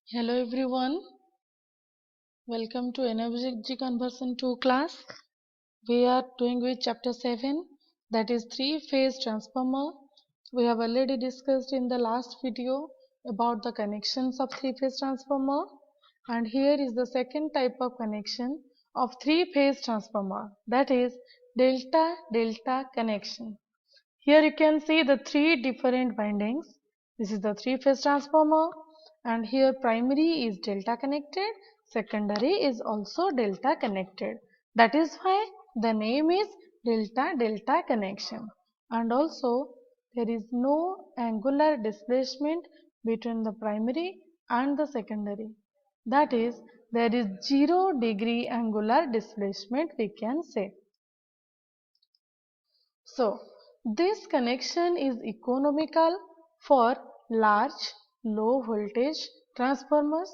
Hello everyone, welcome to Energy Conversion 2 class. We are doing with chapter 7, that is 3-phase transformer. We have already discussed in the last video about the connections of 3-phase transformer, and here is the second type of connection of 3-phase transformer, that is delta delta connection. Here you can see the three different windings. This is the three-phase transformer, and here primary is delta connected, secondary is also delta connected. That is why the name is delta delta connection. And also there is no angular displacement between the primary and the secondary. That is, there is 0-degree angular displacement, we can say. So, this connection is economical for large low voltage transformers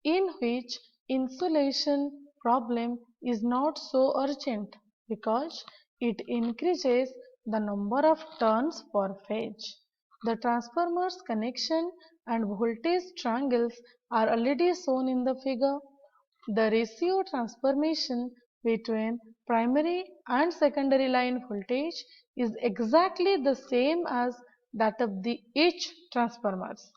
in which insulation problem is not so urgent because it increases the number of turns per phase. The transformer's connection and voltage triangles are already shown in the figure. The ratio transformation between primary and secondary line voltage is exactly the same as that of the each transformers.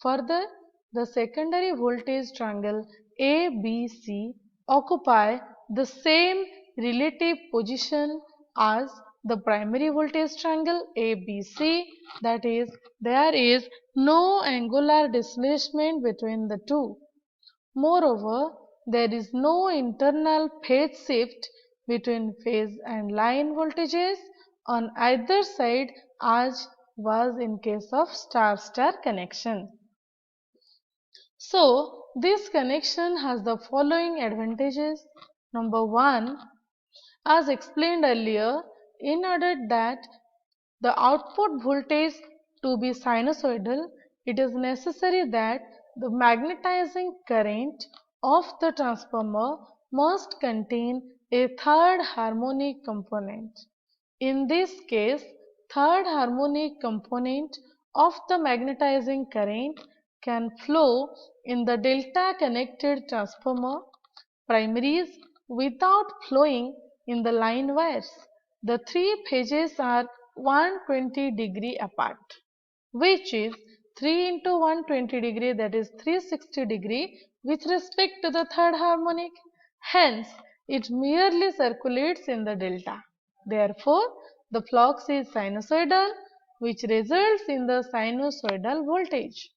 Further, the secondary voltage triangle ABC occupy the same relative position as the primary voltage triangle ABC, that is, there is no angular displacement between the two. Moreover, there is no internal phase shift between phase and line voltages on either side as was in case of star-star connection. So, this connection has the following advantages. Number 1, as explained earlier, in order that the output voltage to be sinusoidal, it is necessary that the magnetizing current of the transformer must contain a third harmonic component. In this case, third harmonic component of the magnetizing current can flow in the delta connected transformer primaries without flowing in the line wires. The three phases are 120-degree apart, which is 3 into 120-degree, that is 360-degree with respect to the third harmonic. Hence, it merely circulates in the delta. Therefore, the flux is sinusoidal, which results in the sinusoidal voltage.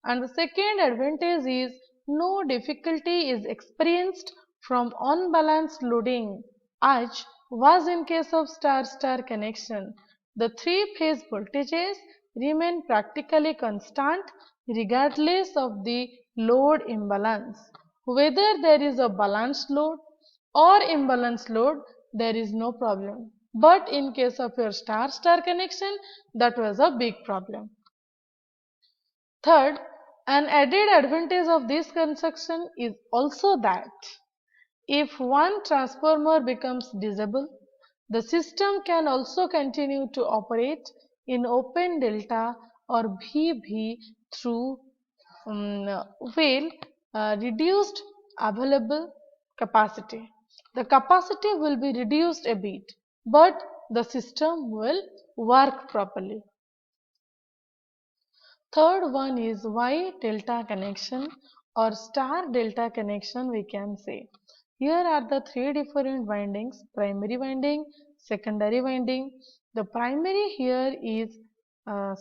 And the second advantage is no difficulty is experienced from unbalanced loading as was in case of star-star connection. The three-phase voltages remain practically constant regardless of the load imbalance. Whether there is a balanced load or imbalanced load, there is no problem. But in case of your star-star connection, that was a big problem. Third, an added advantage of this construction is also that if one transformer becomes disabled, the system can also continue to operate in open delta or VV through reduced available capacity. The capacity will be reduced a bit, but the system will work properly. Third one is Y delta connection or star delta connection, we can say. Here are the three different windings: primary winding, secondary winding. The primary here is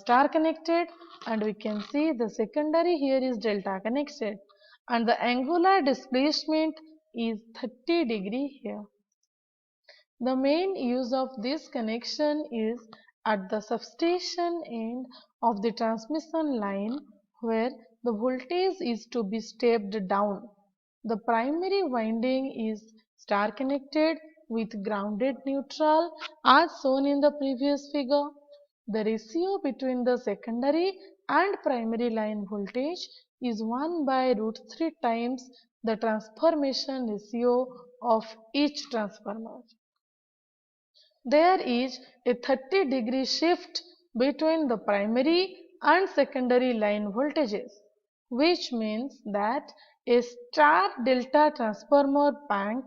star connected, and we can see the secondary here is delta connected, and the angular displacement is 30-degree here. The main use of this connection is at the substation end of the transmission line where the voltage is to be stepped down. The primary winding is star connected with grounded neutral as shown in the previous figure. The ratio between the secondary and primary line voltage is 1 by root 3 times the transformation ratio of each transformer. There is a 30-degree shift between the primary and secondary line voltages. which means that a star delta transformer bank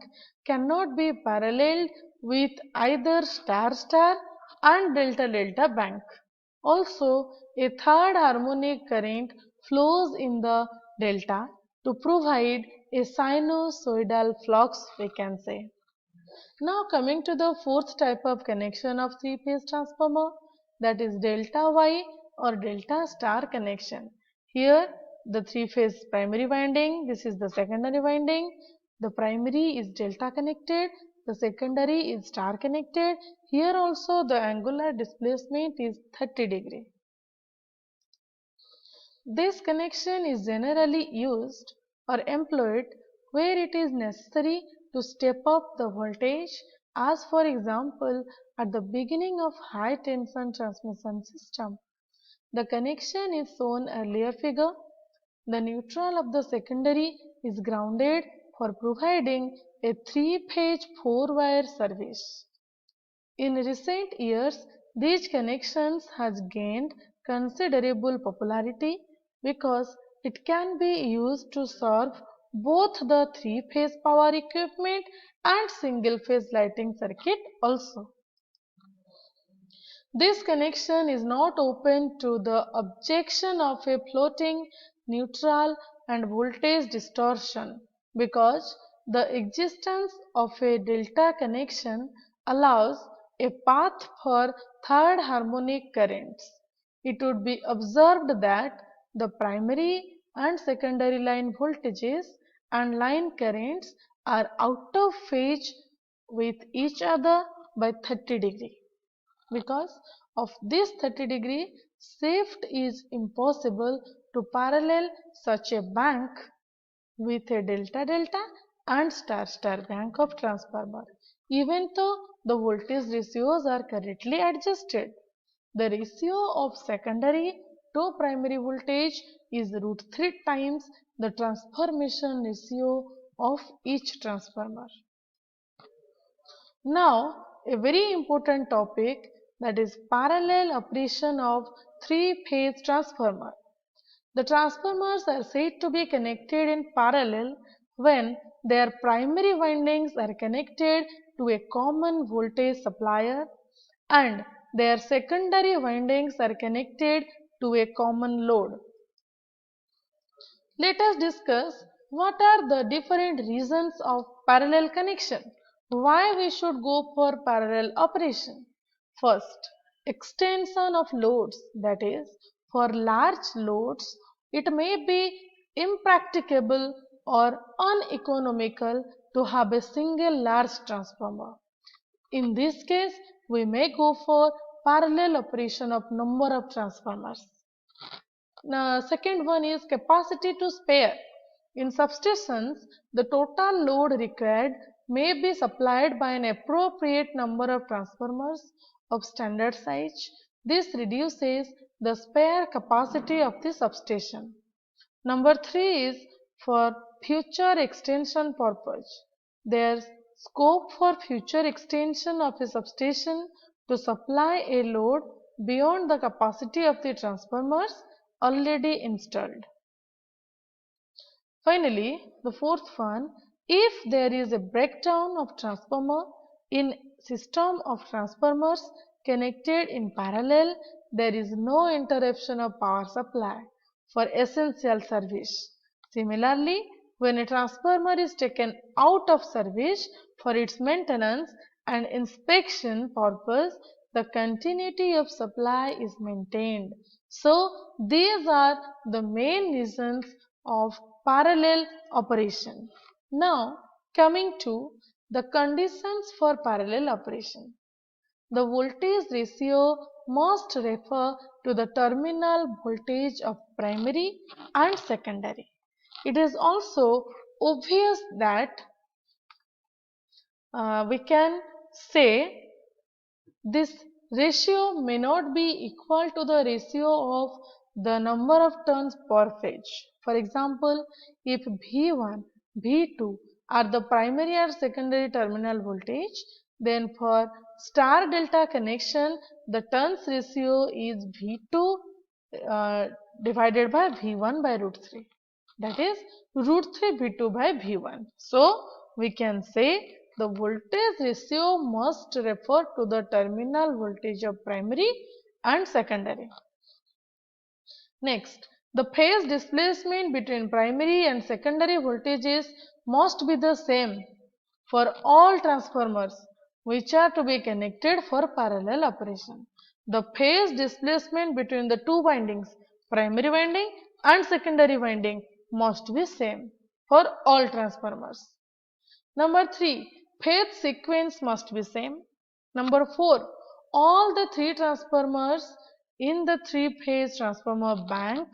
cannot be paralleled with either star star and delta delta bank. Also, a third harmonic current flows in the delta to provide a sinusoidal flux, we can say. Now coming to the fourth type of connection of three-phase transformer, that is delta Y or delta star connection. Here the three-phase primary winding, this is the secondary winding. The primary is delta connected, the secondary is star connected. Here also the angular displacement is 30 degree. This connection is generally used or employed where it is necessary to step up the voltage, as for example at the beginning of high tension transmission system. The connection is shown earlier figure. The neutral of the secondary is grounded for providing a three-phase four-wire service. In recent years, these connections has gained considerable popularity because it can be used to serve both the three-phase power equipment and single-phase lighting circuit also. This connection is not open to the objection of a floating neutral and voltage distortion because the existence of a delta connection allows a path for third harmonic currents. It would be observed that the primary and secondary line voltages and line currents are out of phase with each other by 30 degree. Because of this 30 degree shift is impossible to parallel such a bank with a delta delta and star star bank of transformer, even though the voltage ratios are correctly adjusted. The ratio of secondary to primary voltage is root 3 times the transformation ratio of each transformer. Now, a very important topic, that is parallel operation of three-phase transformer. The transformers are said to be connected in parallel when their primary windings are connected to a common voltage supplier and their secondary windings are connected to a common load. Let us discuss what are the different reasons of parallel connection. Why we should go for parallel operation? First, extension of loads, that is, for large loads, it may be impracticable or uneconomical to have a single large transformer. In this case, we may go for parallel operation of number of transformers. Now, second one is capacity to spare. In substations, the total load required may be supplied by an appropriate number of transformers of standard size. This reduces the spare capacity of the substation. Number 3 is for future extension purpose. There is scope for future extension of a substation to supply a load beyond the capacity of the transformers already installed. Finally, the fourth one, if there is a breakdown of transformer in system of transformers connected in parallel, there is no interruption of power supply for essential service. Similarly, when a transformer is taken out of service for its maintenance and inspection purpose, the continuity of supply is maintained. So, these are the main reasons of parallel operation. Now, coming to the conditions for parallel operation. The voltage ratio must refer to the terminal voltage of primary and secondary. It is also obvious that we can say this ratio may not be equal to the ratio of the number of turns per phase. For example, if V1, V2 are the primary or secondary terminal voltage, then for star delta connection, the turns ratio is V2 divided by V1 by root 3. that is root 3 V2 by V1. So we can say the voltage ratio must refer to the terminal voltage of primary and secondary. Next, the phase displacement between primary and secondary voltages must be the same for all transformers which are to be connected for parallel operation. The phase displacement between the two windings, primary winding and secondary winding, must be same for all transformers. Number 3, phase sequence must be same. Number 4, all the three transformers in the three-phase transformer bank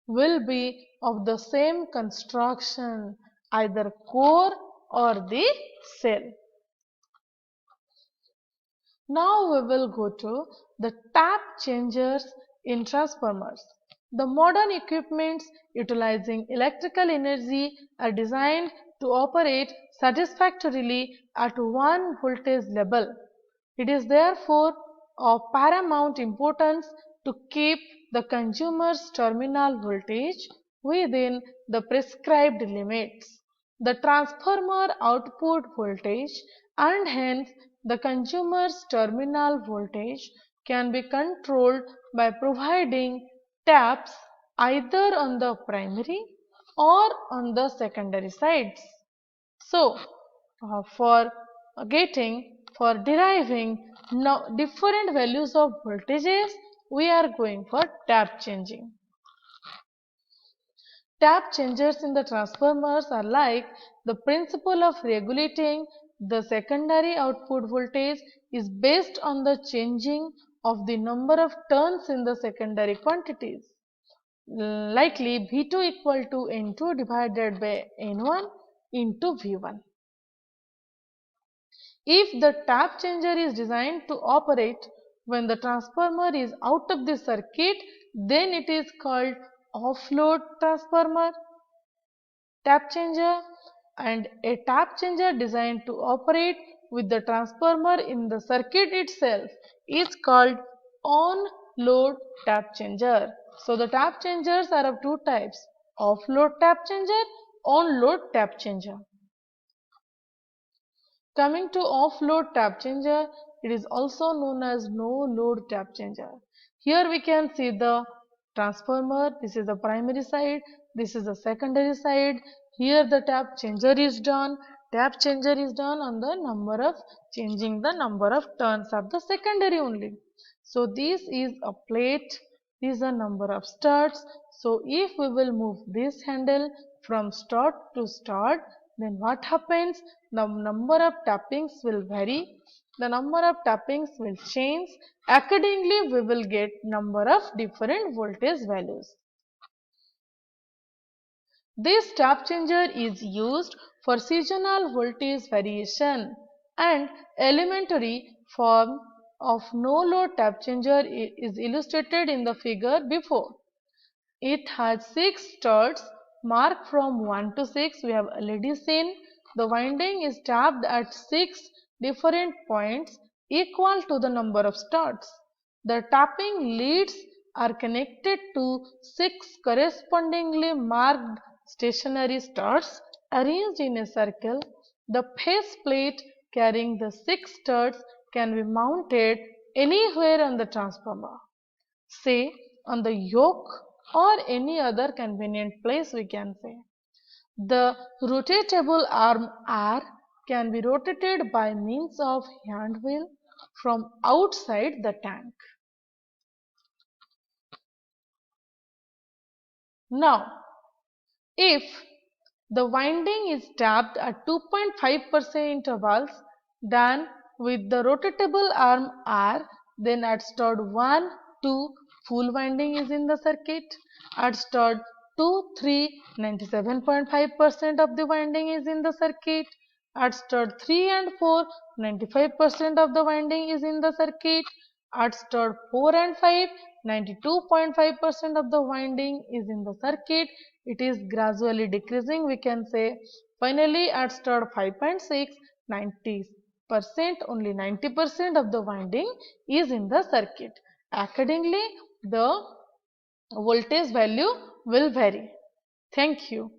will be of the same construction, either core or the cell. Now we will go to the tap changers in transformers. The modern equipments utilizing electrical energy are designed to operate satisfactorily at one voltage level. It is therefore of paramount importance to keep the consumer's terminal voltage within the prescribed limits. The transformer output voltage and hence the consumer's terminal voltage can be controlled by providing taps either on the primary or on the secondary sides. So, for deriving different values of voltages, we are going for tap changing. Tap changers in the transformers are like the principle of regulating the secondary output voltage is based on the changing of the number of turns in the secondary quantities. Likely V2 equal to N2 divided by N1 into V1. If the tap changer is designed to operate when the transformer is out of the circuit, then it is called off-load transformer tap changer, and a tap changer designed to operate with the transformer in the circuit itself is called on-load tap changer. So the tap changers are of two types: off-load tap changer, on-load tap changer. Coming to off-load tap changer, it is also known as no-load tap changer. Here we can see the transformer. This is the primary side. This is the secondary side. Here the tap changer is done. Tap changer is done on the number of changing the number of turns of the secondary only. So this is a plate. This is a number of starts. So if we will move this handle from start to start, then what happens? The number of tappings will vary. The number of tappings will change. Accordingly, we will get number of different voltage values. This tap changer is used for seasonal voltage variation, and elementary form of no-load tap changer is illustrated in the figure before. It has 6 studs marked from 1 to 6. We have already seen the winding is tapped at 6 different points equal to the number of studs. The tapping leads are connected to 6 correspondingly marked stationary studs arranged in a circle. The face plate carrying the 6 studs can be mounted anywhere on the transformer, say on the yoke or any other convenient place, we can say. The rotatable arm R can be rotated by means of hand wheel from outside the tank. Now, if the winding is tapped at 2.5% intervals, then with the rotatable arm R, then at stud 1, 2, full winding is in the circuit. At stud 2, 3, 97.5% of the winding is in the circuit. At stud 3 and 4, 95% of the winding is in the circuit. At stud 4 and 5, 92.5% of the winding is in the circuit. It is gradually decreasing, we can say. Finally, at stud 5.6, 90%, only 90% of the winding is in the circuit. Accordingly, the voltage value will vary. Thank you.